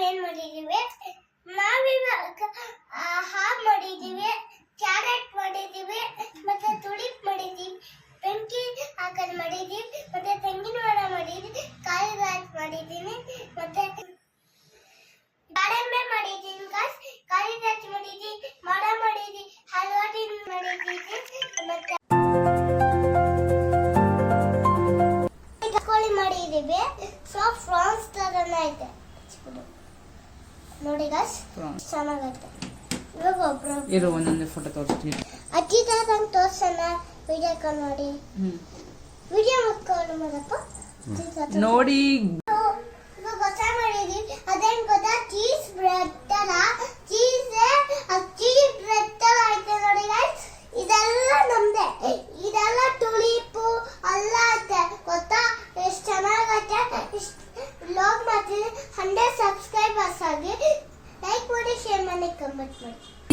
ಏನ್ ಮಾಡಿದೀವಿ, ನಾವಿವಾಗ ಹಾಫ್ ಮಾಡಿದೀವಿ, ಕ್ಯಾರೆಟ್ ಮಾಡಿದೀವಿ, ಮತ್ತೆ ತುಳಿಪ್ ಮಾಡಿದೀವಿ, ಬೆಂಕಿ ಹಾಕಲ್ ಮಾಡಿದೀವಿ, ಮತ್ತೆ ತೆಂಗಿನ ಮರ ಮಾಡಿದೀವಿ, ಕಾಯಿ ರಾಜ್ ಮಾಡಿದೀನಿ, ಮತ್ತೆ ದಾಳಿಂಬೆ ಮಾಡಿದೀನಿ ಗಾಯ್ಸ್, ಕಾಯಿ ರಾಜ್ ಮಾಡಿದೀನಿ, ಮರ ಮಾಡಿದೀನಿ, ಹಲ್ವಾ ತಿಂಡಿ ಮಾಡಿದೀನಿ, ಮತ್ತೆ ಕೋಳಿ ಮಾಡಿದೀವಿ. ಸೊ ಫ್ರಾನ್ಸ್ ತರನೇ ಐತೆ ನೋಡಿ ಗಾಯ್ಸ್, ಚೆನ್ನಾಗೈತೆ. ಇವಾಗ ಒಬ್ರು ಇರೋ ಒಂದೊಂದೇ ಫೋಟೋ ತೋರಿಸ್ತೀನಿ. ಅಜ್ಜಿ ತಾತಂಗ್ ತೋರ್ಸೋಣ, ವಿಡಿಯೋ ಕಾಲ್ ಮಾಡಿ, ವಿಡಿಯೋ ಮುಟ್ಕೊಂಡು ಮಾಡಪ್ಪ ನೋಡಿ. ಇವಾಗ ಹೊಸ ಮಾಡಿದೀವಿ, ಅದೇನ್ ಗೊತ್ತಾ, ಚೀಸ್ ಬ್ರೆಡ್ ತರ, ಚೀಸ್ ಬ್ರೆಡ್ ತರ ಐತೆ ನೋಡಿ ಗಾಯ್ಸ್. ಇದೆಲ್ಲ ನಮ್ದೆ, ಇದೆಲ್ಲ ತುಳಿಪು ಅಲ್ಲ ಐತೆ ಗೊತ್ತಾ, ಎಷ್ಟು ಚೆನ್ನಾಗೈತೆ. ವ್ಲಾಗ್ ಮಾಡ್ತೀನಿ, 100 ಸಬ್ಸ್ಕ್ರೈಬರ್ಸ್ ಆಗಿ ಲೈಕ್ ಮಾಡಿ, ಶೇರ್ ಮಾಡಿ, ಕಮೆಂಟ್ ಮಾಡಿ.